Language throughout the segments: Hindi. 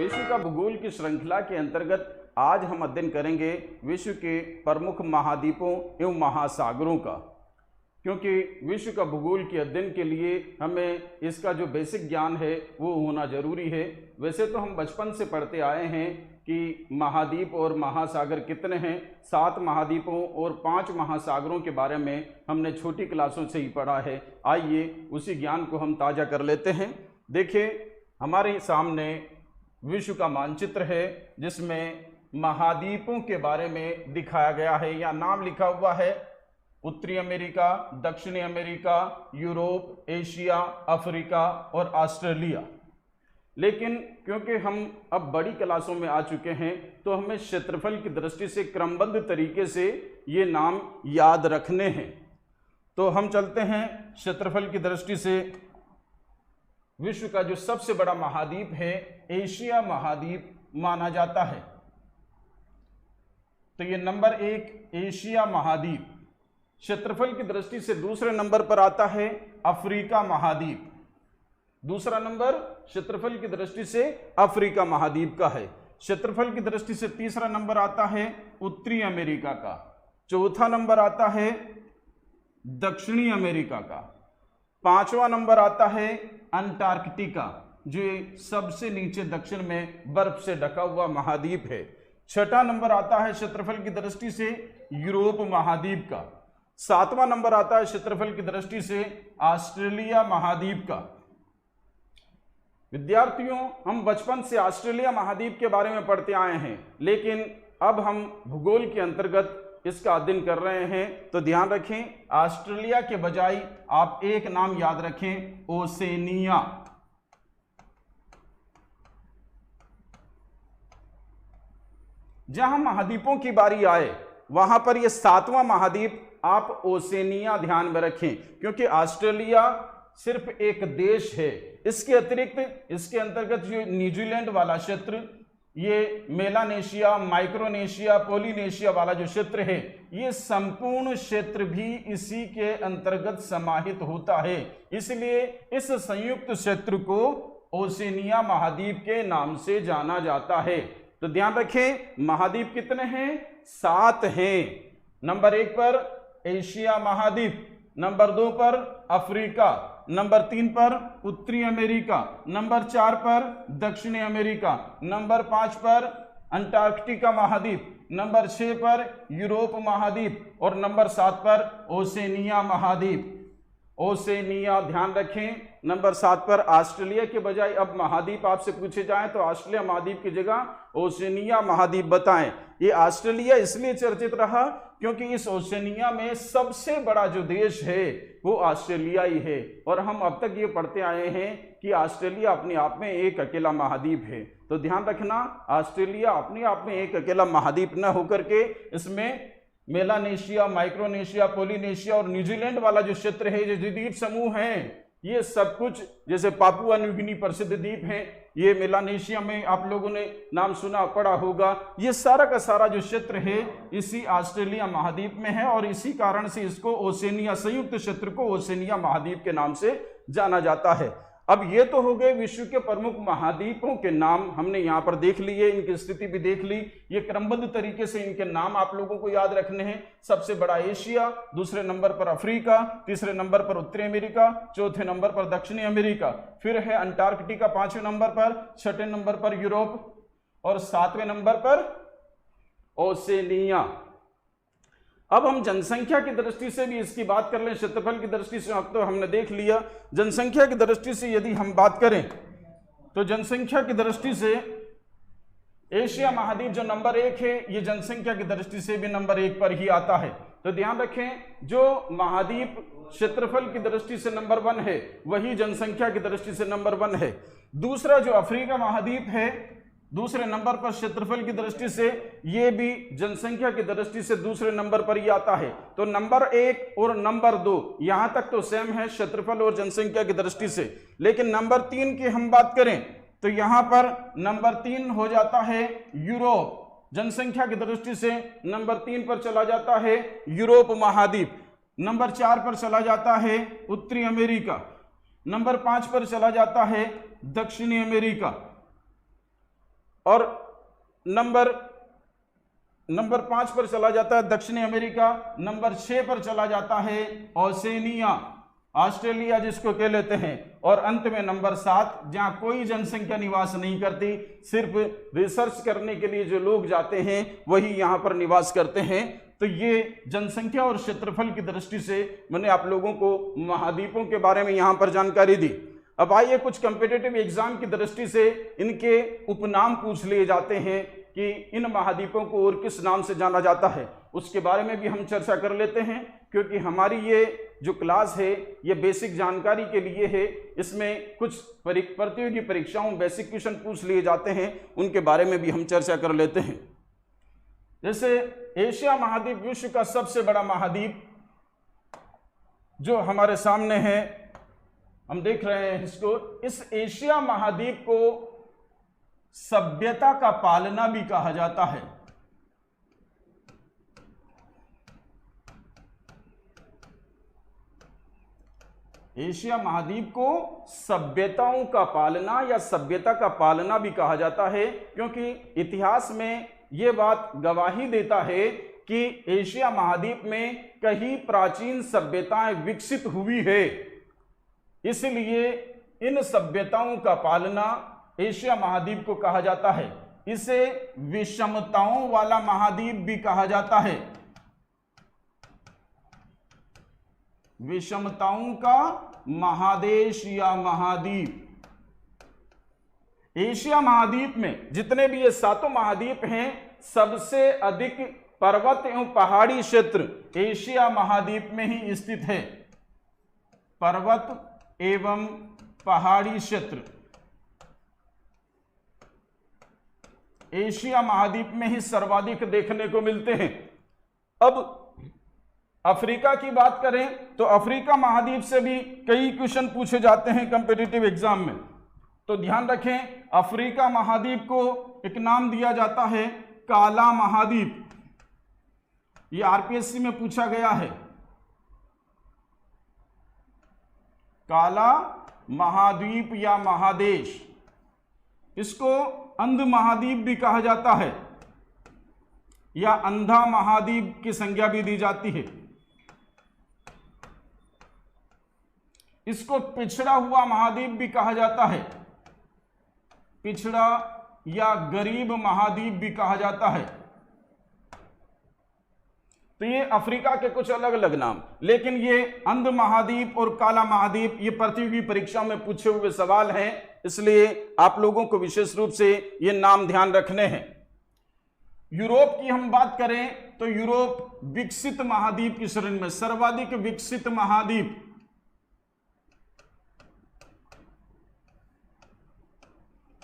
विश्व का भूगोल की श्रृंखला के अंतर्गत आज हम अध्ययन करेंगे विश्व के प्रमुख महाद्वीपों एवं महासागरों का। क्योंकि विश्व का भूगोल के अध्ययन के लिए हमें इसका जो बेसिक ज्ञान है वो होना जरूरी है। वैसे तो हम बचपन से पढ़ते आए हैं कि महाद्वीप और महासागर कितने हैं। 7 महाद्वीपों और 5 महासागरों के बारे में हमने छोटी क्लासों से ही पढ़ा है। आइए उसी ज्ञान को हम ताज़ा कर लेते हैं। देखिए, हमारे सामने विश्व का मानचित्र है जिसमें महाद्वीपों के बारे में दिखाया गया है या नाम लिखा हुआ है। उत्तरी अमेरिका, दक्षिणी अमेरिका, यूरोप, एशिया, अफ्रीका और ऑस्ट्रेलिया। लेकिन क्योंकि हम अब बड़ी क्लासों में आ चुके हैं तो हमें क्षेत्रफल की दृष्टि से क्रमबद्ध तरीके से ये नाम याद रखने हैं। तो हम चलते हैं क्षेत्रफल की दृष्टि से। विश्व का जो सबसे बड़ा महाद्वीप है एशिया महाद्वीप माना जाता है। तो ये नंबर 1 एशिया महाद्वीप। क्षेत्रफल की दृष्टि से दूसरे नंबर पर आता है अफ्रीका महाद्वीप। दूसरा नंबर क्षेत्रफल की दृष्टि से अफ्रीका महाद्वीप का है। क्षेत्रफल की दृष्टि से तीसरा नंबर आता है उत्तरी अमेरिका का। चौथा नंबर आता है दक्षिणी अमेरिका का। 5वां नंबर आता है अंटार्कटिका, जो सबसे नीचे दक्षिण में बर्फ से ढका हुआ महाद्वीप है। 6वां नंबर आता है क्षेत्रफल की दृष्टि से यूरोप महाद्वीप का। 7वां नंबर आता है क्षेत्रफल की दृष्टि से ऑस्ट्रेलिया महाद्वीप का। विद्यार्थियों, हम बचपन से ऑस्ट्रेलिया महाद्वीप के बारे में पढ़ते आए हैं, लेकिन अब हम भूगोल के अंतर्गत इसका अध्ययन कर रहे हैं। तो ध्यान रखें, ऑस्ट्रेलिया के बजाय आप एक नाम याद रखें, ओसेनिया। जहां महाद्वीपों की बारी आए वहां पर यह 7वां महाद्वीप आप ओसेनिया ध्यान में रखें, क्योंकि ऑस्ट्रेलिया सिर्फ एक देश है। इसके अतिरिक्त इसके अंतर्गत जो न्यूजीलैंड वाला क्षेत्र, ये मेलानेशिया, माइक्रोनेशिया, पोलिनेशिया वाला जो क्षेत्र है, ये संपूर्ण क्षेत्र भी इसी के अंतर्गत समाहित होता है। इसलिए इस संयुक्त क्षेत्र को ओसेनिया महाद्वीप के नाम से जाना जाता है। तो ध्यान रखें, महाद्वीप कितने हैं? 7 हैं। नंबर 1 पर एशिया महाद्वीप, नंबर 2 पर अफ्रीका, नंबर 3 पर उत्तरी अमेरिका, नंबर 4 पर दक्षिणी अमेरिका, नंबर 5 पर अंटार्कटिका महाद्वीप, नंबर 6 पर यूरोप महाद्वीप और नंबर 7 पर ओसेनिया महाद्वीप। ओसेनिया ध्यान रखें। नंबर 7 पर ऑस्ट्रेलिया के बजाय अब महाद्वीप आपसे पूछे जाएं तो ऑस्ट्रेलिया महाद्वीप की जगह ओसेनिया महाद्वीप बताएं। ये ऑस्ट्रेलिया इसलिए चर्चित रहा क्योंकि इस ओसेनिया में सबसे बड़ा जो देश है वो ऑस्ट्रेलिया ही है। और हम अब तक ये पढ़ते आए हैं कि ऑस्ट्रेलिया अपने आप में एक अकेला महाद्वीप है। तो ध्यान रखना, ऑस्ट्रेलिया अपने आप में एक अकेला महाद्वीप न होकर के इसमें मेलानेशिया, माइक्रोनेशिया, पोलिनेशिया और न्यूजीलैंड वाला जो क्षेत्र है, जो द्वीप समूह हैं, ये सब कुछ, जैसे पापुआ न्यू गिनी प्रसिद्ध द्वीप है, ये मेलानेशिया में आप लोगों ने नाम सुना पढ़ा होगा, ये सारा का सारा जो क्षेत्र है इसी ऑस्ट्रेलिया महाद्वीप में है और इसी कारण से इसको ओसेनिया, संयुक्त क्षेत्र को ओसेनिया महाद्वीप के नाम से जाना जाता है। अब ये तो हो गए विश्व के प्रमुख महाद्वीपों के नाम, हमने यहाँ पर देख लिए, इनकी स्थिति भी देख ली। ये क्रमबद्ध तरीके से इनके नाम आप लोगों को याद रखने हैं। सबसे बड़ा एशिया, दूसरे नंबर पर अफ्रीका, तीसरे नंबर पर उत्तरी अमेरिका, चौथे नंबर पर दक्षिणी अमेरिका, फिर है अंटार्कटिका 5वें नंबर पर, 6ठे नंबर पर यूरोप और 7वें नंबर पर ओसेनिया। अब हम जनसंख्या की दृष्टि से भी इसकी बात कर लें। क्षेत्रफल की दृष्टि से अब तो हमने देख लिया। जनसंख्या की दृष्टि से यदि हम बात करें तो जनसंख्या की दृष्टि से एशिया महाद्वीप जो नंबर 1 है, ये जनसंख्या की दृष्टि से भी नंबर 1 पर ही आता है। तो ध्यान रखें, जो महाद्वीप क्षेत्रफल की दृष्टि से नंबर 1 है वही जनसंख्या की दृष्टि से नंबर 1 है। दूसरा जो अफ्रीका महाद्वीप है दूसरे नंबर पर क्षेत्रफल की दृष्टि से, ये भी जनसंख्या की दृष्टि से दूसरे नंबर पर ही आता है। तो नंबर 1 और नंबर 2 यहां तक तो सेम है क्षेत्रफल और जनसंख्या की दृष्टि से, लेकिन नंबर 3 की हम बात करें तो यहां पर नंबर 3 हो जाता है यूरोप। जनसंख्या की दृष्टि से नंबर 3 पर चला जाता है यूरोप महाद्वीप, नंबर 4 पर चला जाता है उत्तरी अमेरिका, नंबर 5 पर चला जाता है दक्षिणी अमेरिका, और नंबर 5 पर चला जाता है दक्षिणी अमेरिका, नंबर 6 पर चला जाता है ओसेनिया, ऑस्ट्रेलिया जिसको कह लेते हैं, और अंत में नंबर 7 जहां कोई जनसंख्या निवास नहीं करती, सिर्फ रिसर्च करने के लिए जो लोग जाते हैं वही यहां पर निवास करते हैं। तो ये जनसंख्या और क्षेत्रफल की दृष्टि से मैंने आप लोगों को महाद्वीपों के बारे में यहां पर जानकारी दी। अब आइए कुछ कॉम्पिटिटिव एग्जाम की दृष्टि से इनके उपनाम पूछ लिए जाते हैं कि इन महाद्वीपों को और किस नाम से जाना जाता है, उसके बारे में भी हम चर्चा कर लेते हैं, क्योंकि हमारी ये जो क्लास है ये बेसिक जानकारी के लिए है। इसमें कुछ प्रतियोगी परीक्षाओं में बेसिक क्वेश्चन पूछ लिए जाते हैं, उनके बारे में भी हम चर्चा कर लेते हैं। जैसे एशिया महाद्वीप विश्व का सबसे बड़ा महाद्वीप जो हमारे सामने है, हम देख रहे हैं इसको। इस एशिया महाद्वीप को सभ्यता का पालना भी कहा जाता है। एशिया महाद्वीप को सभ्यताओं का पालना या सभ्यता का पालना भी कहा जाता है, क्योंकि इतिहास में यह बात गवाही देता है कि एशिया महाद्वीप में कई प्राचीन सभ्यताएं विकसित हुई है। इसलिए इन सभ्यताओं का पालना एशिया महाद्वीप को कहा जाता है। इसे विषमताओं वाला महाद्वीप भी कहा जाता है। विषमताओं का महादेश या महाद्वीप। एशिया महाद्वीप में जितने भी ये 7 महाद्वीप हैं, सबसे अधिक पर्वत एवं पहाड़ी क्षेत्र एशिया महाद्वीप में ही स्थित है। पर्वत एवं पहाड़ी क्षेत्र एशिया महाद्वीप में ही सर्वाधिक देखने को मिलते हैं। अब अफ्रीका की बात करें तो अफ्रीका महाद्वीप से भी कई क्वेश्चन पूछे जाते हैं कॉम्पिटिटिव एग्जाम में। तो ध्यान रखें, अफ्रीका महाद्वीप को एक नाम दिया जाता है काला महाद्वीप। ये आरपीएससी में पूछा गया है। काला महाद्वीप या महादेश, इसको अंध महाद्वीप भी कहा जाता है या अंधा महाद्वीप की संज्ञा भी दी जाती है। इसको पिछड़ा हुआ महाद्वीप भी कहा जाता है। पिछड़ा या गरीब महाद्वीप भी कहा जाता है। तो ये अफ्रीका के कुछ अलग अलग नाम, लेकिन ये अंध महाद्वीप और काला महाद्वीप ये प्रतियोगी परीक्षा में पूछे हुए सवाल हैं, इसलिए आप लोगों को विशेष रूप से ये नाम ध्यान रखने हैं। यूरोप की हम बात करें तो यूरोप विकसित महाद्वीप की श्रेणी में सर्वाधिक विकसित महाद्वीप।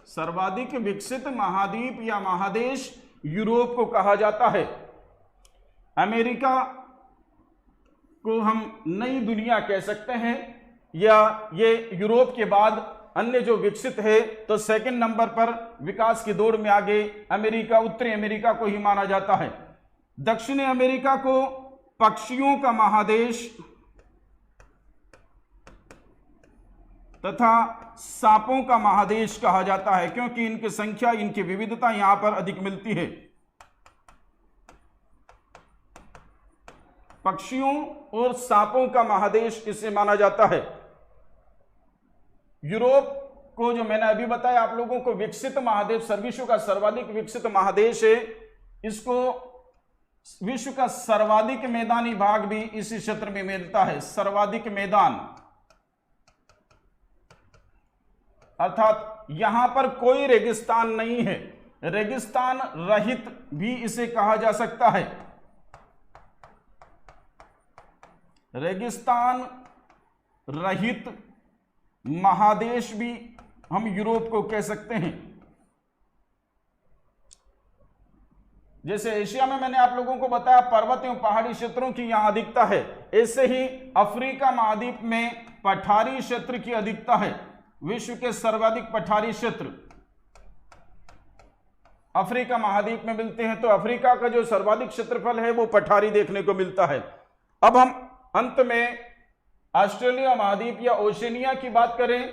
सर्वाधिक विकसित महाद्वीप या महादेश यूरोप को कहा जाता है। अमेरिका को हम नई दुनिया कह सकते हैं, या ये यूरोप के बाद अन्य जो विकसित है तो सेकंड नंबर पर विकास की दौड़ में आगे अमेरिका, उत्तरी अमेरिका को ही माना जाता है। दक्षिणी अमेरिका को पक्षियों का महादेश तथा सांपों का महादेश कहा जाता है, क्योंकि इनकी संख्या, इनकी विविधता यहां पर अधिक मिलती है। पक्षियों और सांपों का इससे किसे माना जाता है। यूरोप को जो मैंने अभी बताया आप लोगों को विकसित महादेश, विश्व का सर्वाधिक विकसित महादेश है। इसको विश्व का सर्वाधिक मैदानी भाग भी इसी क्षेत्र में मिलता है। सर्वाधिक मैदान अर्थात यहां पर कोई रेगिस्तान नहीं है। रेगिस्तान रहित भी इसे कहा जा सकता है। रेगिस्तान रहित महादेश भी हम यूरोप को कह सकते हैं। जैसे एशिया में मैंने आप लोगों को बताया पर्वत एवं पहाड़ी क्षेत्रों की यहां अधिकता है, ऐसे ही अफ्रीका महाद्वीप में पठारी क्षेत्र की अधिकता है। विश्व के सर्वाधिक पठारी क्षेत्र अफ्रीका महाद्वीप में मिलते हैं। तो अफ्रीका का जो सर्वाधिक क्षेत्रफल है वो पठारी देखने को मिलता है। अब हम अंत में ऑस्ट्रेलिया महाद्वीप या ओशिनिया की बात करें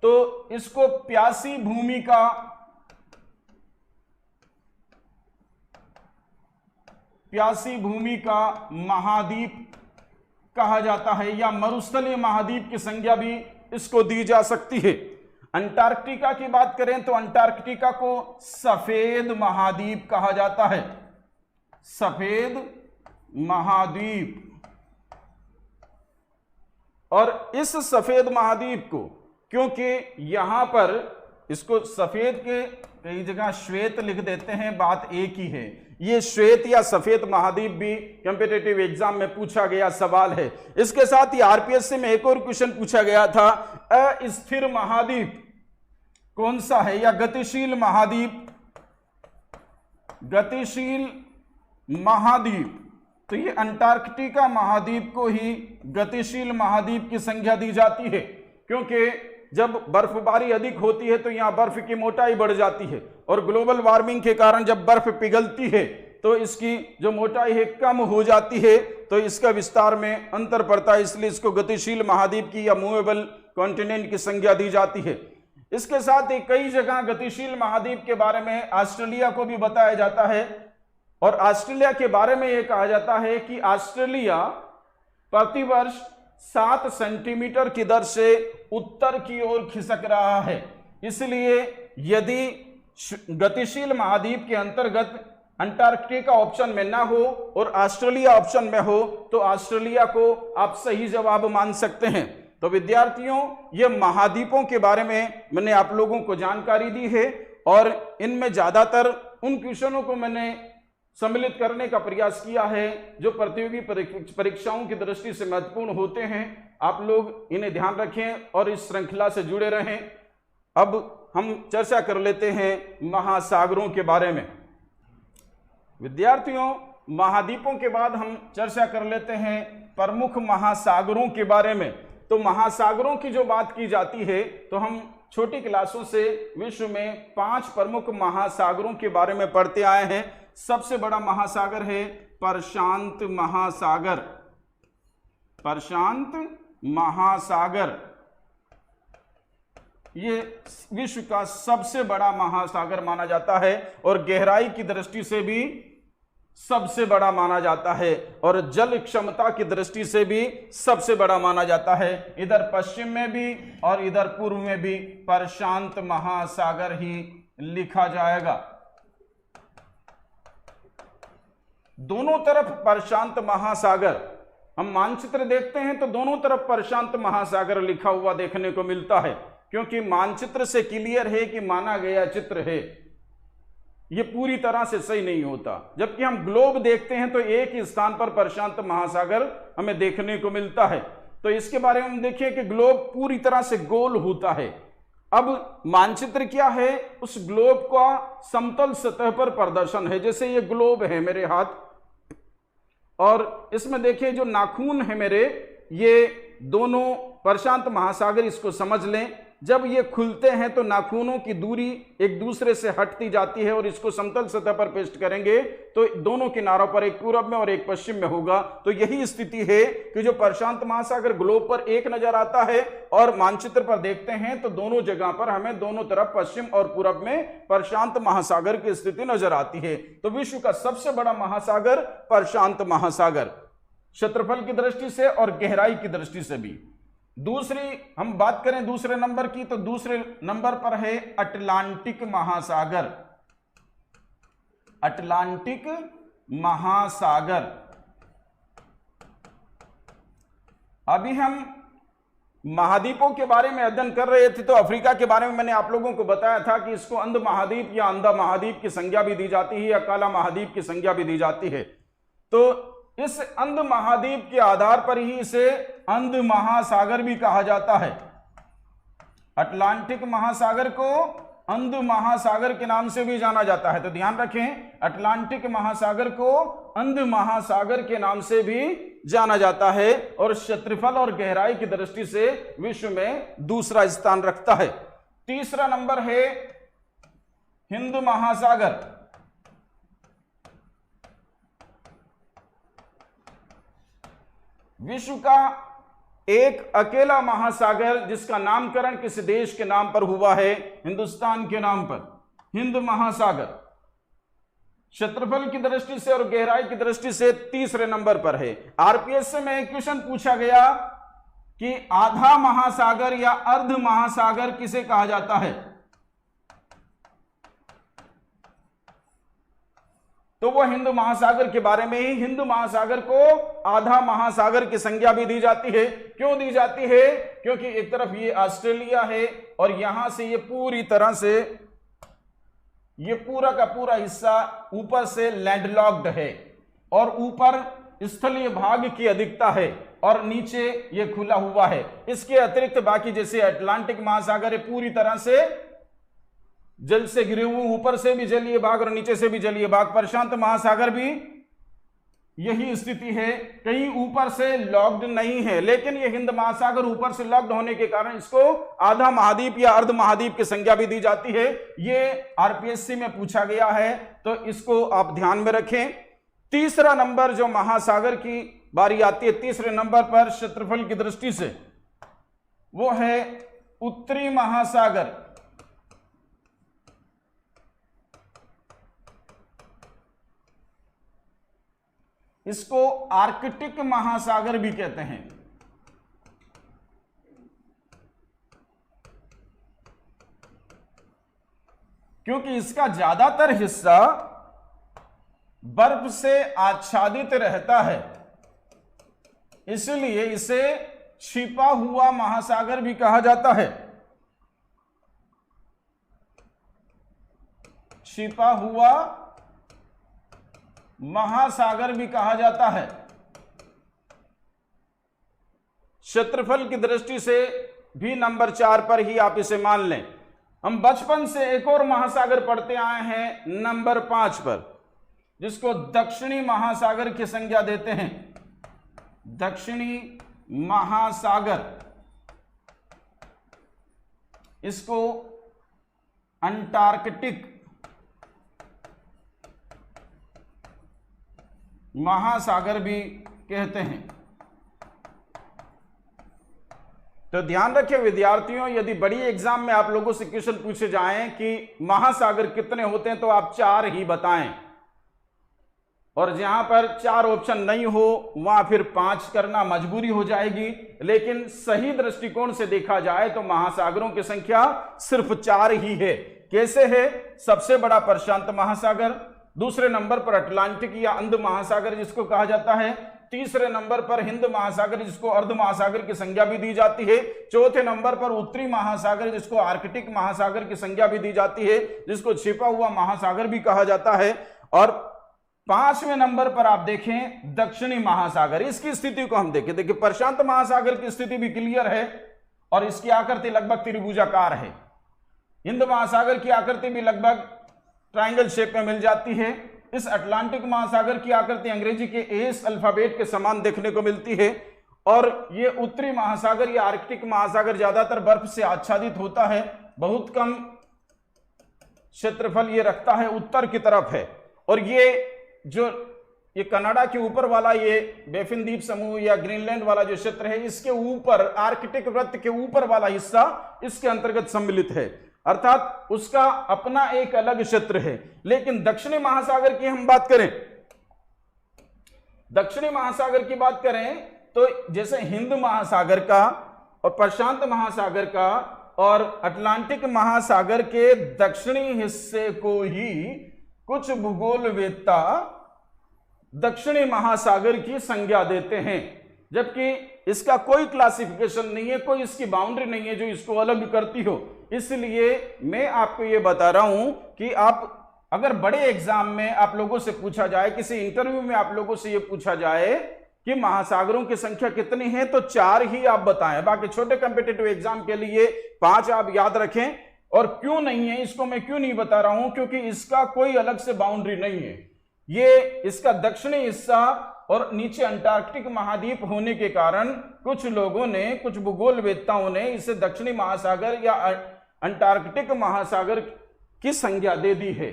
तो इसको प्यासी भूमि का प्यासी भूमि का महाद्वीप कहा जाता है, या मरुस्थलीय महाद्वीप की संज्ञा भी इसको दी जा सकती है। अंटार्कटिका की बात करें तो अंटार्कटिका को सफेद महाद्वीप कहा जाता है, सफेद महाद्वीप। और इस सफेद महाद्वीप को, क्योंकि यहां पर इसको सफेद के कई जगह श्वेत लिख देते हैं, बात एक ही है। ये श्वेत या सफेद महाद्वीप भी कॉम्पिटिटिव एग्जाम में पूछा गया सवाल है। इसके साथ ही आरपीएससी में एक और क्वेश्चन पूछा गया था, अस्थिर महाद्वीप कौन सा है, या गतिशील महाद्वीप, गतिशील महाद्वीप। तो ये अंटार्कटिका महाद्वीप को ही गतिशील महाद्वीप की संज्ञा दी जाती है, क्योंकि जब बर्फबारी अधिक होती है तो यहां बर्फ की मोटाई बढ़ जाती है, और ग्लोबल वार्मिंग के कारण जब बर्फ पिघलती है तो इसकी जो मोटाई है कम हो जाती है, तो इसका विस्तार में अंतर पड़ता है, इसलिए इसको गतिशील महाद्वीप की या मूवेबल कॉन्टिनेंट की संज्ञा दी जाती है। इसके साथ ही कई जगह गतिशील महाद्वीप के बारे में ऑस्ट्रेलिया को भी बताया जाता है, और ऑस्ट्रेलिया के बारे में यह कहा जाता है कि ऑस्ट्रेलिया प्रतिवर्ष 7 सेंटीमीटर की दर से उत्तर की ओर खिसक रहा है। इसलिए यदि गतिशील महाद्वीप के अंतर्गत अंटार्कटिका ऑप्शन में ना हो और ऑस्ट्रेलिया ऑप्शन में हो तो ऑस्ट्रेलिया को आप सही जवाब मान सकते हैं। तो विद्यार्थियों, ये महाद्वीपों के बारे में मैंने आप लोगों को जानकारी दी है, और इनमें ज्यादातर उन क्वेश्चनों को मैंने सम्मिलित करने का प्रयास किया है जो प्रतियोगी परीक्षाओं की दृष्टि से महत्वपूर्ण होते हैं। आप लोग इन्हें ध्यान रखें और इस श्रृंखला से जुड़े रहें। अब हम चर्चा कर लेते हैं महासागरों के बारे में। विद्यार्थियों, महाद्वीपों के बाद हम चर्चा कर लेते हैं प्रमुख महासागरों के बारे में। तो महासागरों की जो बात की जाती है तो हम छोटी क्लासों से विश्व में 5 प्रमुख महासागरों के बारे में पढ़ते आए हैं। सबसे बड़ा महासागर है प्रशांत महासागर, प्रशांत महासागर ये विश्व का सबसे बड़ा महासागर माना जाता है, और गहराई की दृष्टि से भी सबसे बड़ा माना जाता है, और जल क्षमता की दृष्टि से भी सबसे बड़ा माना जाता है। इधर पश्चिम में भी और इधर पूर्व में भी प्रशांत महासागर ही लिखा जाएगा। दोनों तरफ प्रशांत महासागर, हम मानचित्र देखते हैं तो दोनों तरफ प्रशांत महासागर लिखा हुआ देखने को मिलता है, क्योंकि मानचित्र से क्लियर है कि माना गया चित्र है, ये पूरी तरह से सही नहीं होता। जबकि हम ग्लोब देखते हैं तो एक ही स्थान पर प्रशांत महासागर हमें देखने को मिलता है। तो इसके बारे में हम देखें कि ग्लोब पूरी तरह से गोल होता है। अब मानचित्र क्या है, उस ग्लोब का समतल सतह पर प्रदर्शन है। जैसे ये ग्लोब है मेरे हाथ, और इसमें देखिए जो नाखून है मेरे, ये दोनों प्रशांत महासागर, इसको समझ लें। जब ये खुलते हैं तो नाखूनों की दूरी एक दूसरे से हटती जाती है, और इसको समतल सतह पर पेस्ट करेंगे तो दोनों किनारों पर, एक पूरब में और एक पश्चिम में होगा। तो यही स्थिति है कि जो प्रशांत महासागर ग्लोब पर एक नजर आता है और मानचित्र पर देखते हैं तो दोनों जगह पर हमें दोनों तरफ पश्चिम और पूरब में प्रशांत महासागर की स्थिति नजर आती है। तो विश्व का सबसे बड़ा महासागर प्रशांत महासागर, क्षेत्रफल की दृष्टि से और गहराई की दृष्टि से भी। दूसरी हम बात करें दूसरे नंबर की, तो दूसरे नंबर पर है अटलांटिक महासागर, अटलांटिक महासागर। अभी हम महाद्वीपों के बारे में अध्ययन कर रहे थे, तो अफ्रीका के बारे में मैंने आप लोगों को बताया था कि इसको अंध महाद्वीप या अंधा महाद्वीप की संज्ञा भी दी जाती है, या काला महाद्वीप की संज्ञा भी दी जाती है। तो इस अंध महाद्वीप के आधार पर ही इसे अंध महासागर भी कहा जाता है। अटलांटिक महासागर को अंध महासागर के नाम से भी जाना जाता है। तो ध्यान रखें, अटलांटिक महासागर को अंध महासागर के नाम से भी जाना जाता है, और क्षेत्रफल और गहराई की दृष्टि से विश्व में दूसरा स्थान रखता है। तीसरा नंबर है हिंद महासागर। विश्व का एक अकेला महासागर जिसका नामकरण किसी देश के नाम पर हुआ है, हिंदुस्तान के नाम पर, हिंद महासागर। क्षेत्रफल की दृष्टि से और गहराई की दृष्टि से तीसरे नंबर पर है। आरपीएस से में एक क्वेश्चन पूछा गया कि आधा महासागर या अर्ध महासागर किसे कहा जाता है, तो वो हिंद महासागर के बारे में ही। हिंद महासागर को आधा महासागर की संज्ञा भी दी जाती है। क्यों दी जाती है? क्योंकि एक तरफ ये ऑस्ट्रेलिया है और यहां से ये पूरी तरह से ये पूरा का पूरा हिस्सा ऊपर से लैंडलॉक्ड है और ऊपर स्थलीय भाग की अधिकता है और नीचे ये खुला हुआ है। इसके अतिरिक्त बाकी जैसे अटलांटिक महासागर है पूरी तरह से जल से घिरे हुए, ऊपर से भी जलीय भाग और नीचे से भी जलीय भाग। प्रशांत महासागर भी यही स्थिति है, कहीं ऊपर से लॉक्ड नहीं है, लेकिन ये हिंद महासागर ऊपर से लॉक्ड होने के कारण इसको आधा महाद्वीप या अर्ध महाद्वीप की संज्ञा भी दी जाती है। ये आरपीएससी में पूछा गया है, तो इसको आप ध्यान में रखें। तीसरा नंबर जो महासागर की बारी आती है, तीसरे नंबर पर क्षेत्रफल की दृष्टि से, वो है उत्तरी महासागर। इसको आर्कटिक महासागर भी कहते हैं। क्योंकि इसका ज्यादातर हिस्सा बर्फ से आच्छादित रहता है, इसलिए इसे छिपा हुआ महासागर भी कहा जाता है। छिपा हुआ महासागर भी कहा जाता है। क्षेत्रफल की दृष्टि से भी नंबर 4 पर ही आप इसे मान लें। हम बचपन से एक और महासागर पढ़ते आए हैं नंबर 5 पर, जिसको दक्षिणी महासागर की संज्ञा देते हैं। दक्षिणी महासागर, इसको अंटार्कटिक महासागर भी कहते हैं। तो ध्यान रखें विद्यार्थियों, यदि बड़ी एग्जाम में आप लोगों से क्वेश्चन पूछे जाएं कि महासागर कितने होते हैं, तो आप 4 ही बताएं, और जहां पर 4 ऑप्शन नहीं हो वहां फिर 5 करना मजबूरी हो जाएगी। लेकिन सही दृष्टिकोण से देखा जाए तो महासागरों की संख्या सिर्फ 4 ही है। कैसे है? सबसे बड़ा प्रशांत महासागर, दूसरे नंबर पर अटलांटिक या अंध महासागर जिसको कहा जाता है, तीसरे नंबर पर हिंद महासागर जिसको अर्ध महासागर की संज्ञा भी दी जाती है, चौथे नंबर पर उत्तरी महासागर जिसको आर्कटिक महासागर की संज्ञा भी दी जाती है, जिसको छिपा हुआ महासागर भी कहा जाता है, और 5वें नंबर पर आप देखें दक्षिणी महासागर। इसकी स्थिति को हम देखें, देखिए प्रशांत महासागर की स्थिति भी क्लियर है और इसकी आकृति लगभग त्रिभुजाकार है। हिंद महासागर की आकृति भी लगभग ट्रायंगल शेप में मिल जाती है। इस अटलांटिक महासागर की आकृति अंग्रेजी के एस अल्फाबेट के समान देखने को मिलती है, और ये उत्तरी महासागर या आर्कटिक महासागर ज्यादातर बर्फ से आच्छादित होता है, बहुत कम क्षेत्रफल ये रखता है, उत्तर की तरफ है। और ये कनाडा के ऊपर वाला ये बेफिन द्वीप समूह या ग्रीनलैंड वाला जो क्षेत्र है, इसके ऊपर आर्कटिक वृत्त के ऊपर वाला हिस्सा इसके अंतर्गत सम्मिलित है, अर्थात उसका अपना एक अलग क्षेत्र है। लेकिन दक्षिणी महासागर की हम बात करें, दक्षिणी महासागर की बात करें तो जैसे हिंद महासागर का और प्रशांत महासागर का और अटलांटिक महासागर के दक्षिणी हिस्से को ही कुछ भूगोलवेत्ता दक्षिणी महासागर की संज्ञा देते हैं, जबकि इसका कोई क्लासिफिकेशन नहीं है, कोई इसकी बाउंड्री नहीं है जो इसको अलग करती हो। इसलिए मैं आपको यह बता रहा हूं कि आप अगर बड़े एग्जाम में आप लोगों से पूछा जाए, किसी इंटरव्यू में आप लोगों से यह पूछा जाए कि महासागरों की संख्या कितनी है, तो 4 ही आप बताएं। बाकी छोटे कॉम्पिटिटिव एग्जाम के लिए 5 आप याद रखें। और क्यों नहीं है, इसको मैं क्यों नहीं बता रहा हूं, क्योंकि इसका कोई अलग से बाउंड्री नहीं है। ये इसका दक्षिणी हिस्सा और नीचे अंटार्कटिक महाद्वीप होने के कारण कुछ लोगों ने, कुछ भूगोलवेत्ताओं ने इसे दक्षिणी महासागर या अंटार्कटिक महासागर की संज्ञा दे दी है।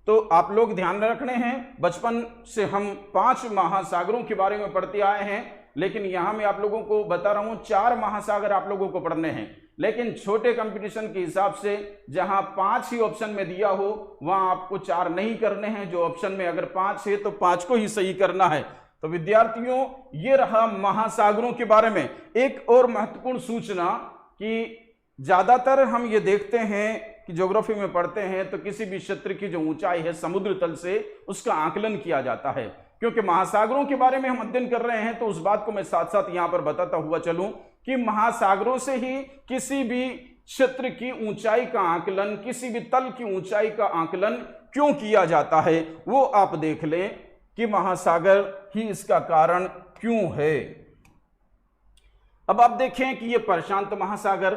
तो आप लोग ध्यान रखने हैं, बचपन से हम 5 महासागरों के बारे में पढ़ते आए हैं, लेकिन यहां मैं आप लोगों को बता रहा हूं 4 महासागर आप लोगों को पढ़ने हैं। लेकिन छोटे कंपटीशन के हिसाब से जहां 5 ही ऑप्शन में दिया हो वहां आपको 4 नहीं करने हैं। जो ऑप्शन में अगर 5 है तो 5 को ही सही करना है। तो विद्यार्थियों, ये रहा महासागरों के बारे में। एक और महत्वपूर्ण सूचना कि ज्यादातर हम ये देखते हैं कि ज्योग्राफी में पढ़ते हैं तो किसी भी क्षेत्र की जो ऊंचाई है समुद्र तल से, उसका आकलन किया जाता है। क्योंकि महासागरों के बारे में हम अध्ययन कर रहे हैं तो उस बात को मैं साथ साथ यहां पर बताता हुआ चलूं कि महासागरों से ही किसी भी क्षेत्र की ऊंचाई का आकलन, किसी भी तल की ऊंचाई का आकलन क्यों किया जाता है, वो आप देख लें कि महासागर ही इसका कारण क्यों है। अब आप देखें कि यह प्रशांत महासागर,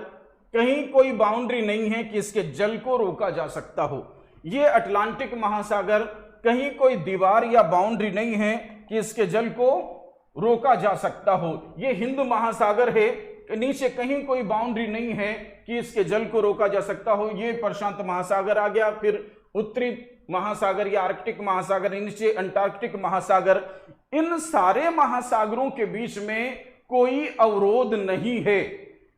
कहीं कोई बाउंड्री नहीं है कि इसके जल को रोका जा सकता हो। यह अटलांटिक महासागर, कहीं कोई दीवार या बाउंड्री नहीं है कि इसके जल को रोका जा सकता हो। यह हिंद महासागर है, नीचे कहीं कोई बाउंड्री नहीं है कि इसके जल को रोका जा सकता हो। यह प्रशांत महासागर आ गया। फिर उत्तरी महासागर या आर्कटिक महासागर, नीचे अंटार्कटिक महासागर। इन सारे महासागरों के बीच में कोई अवरोध नहीं है,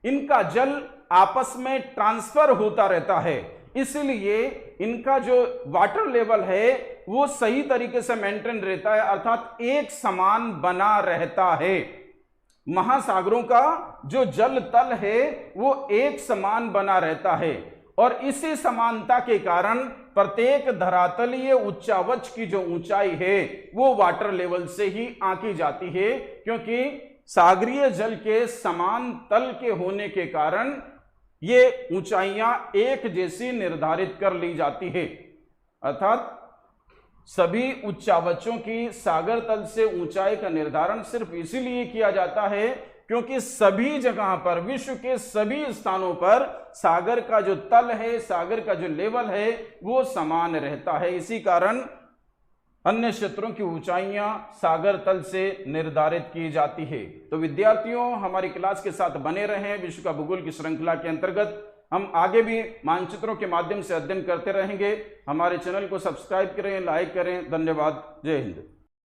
इनका जल आपस में ट्रांसफर होता रहता है, इसलिए इनका जो वाटर लेवल है वो सही तरीके से मेंटेन रहता है, अर्थात एक समान बना रहता है। महासागरों का जो जल तल है वो एक समान बना रहता है और इसी समानता के कारण प्रत्येक धरातलीय उच्चावच की जो ऊंचाई है वो वाटर लेवल से ही आंकी जाती है, क्योंकि सागरीय जल के समान तल के होने के कारण ये ऊंचाइयां एक जैसी निर्धारित कर ली जाती है। अर्थात सभी उच्चावचों की सागर तल से ऊंचाई का निर्धारण सिर्फ इसीलिए किया जाता है क्योंकि सभी जगह पर, विश्व के सभी स्थानों पर सागर का जो तल है, सागर का जो लेवल है वो समान रहता है। इसी कारण अन्य क्षेत्रों की ऊंचाइयां सागर तल से निर्धारित की जाती है। तो विद्यार्थियों, हमारी क्लास के साथ बने रहें। विश्व का भूगोल की श्रृंखला के अंतर्गत हम आगे भी मानचित्रों के माध्यम से अध्ययन करते रहेंगे। हमारे चैनल को सब्सक्राइब करें, लाइक करें। धन्यवाद। जय हिंद।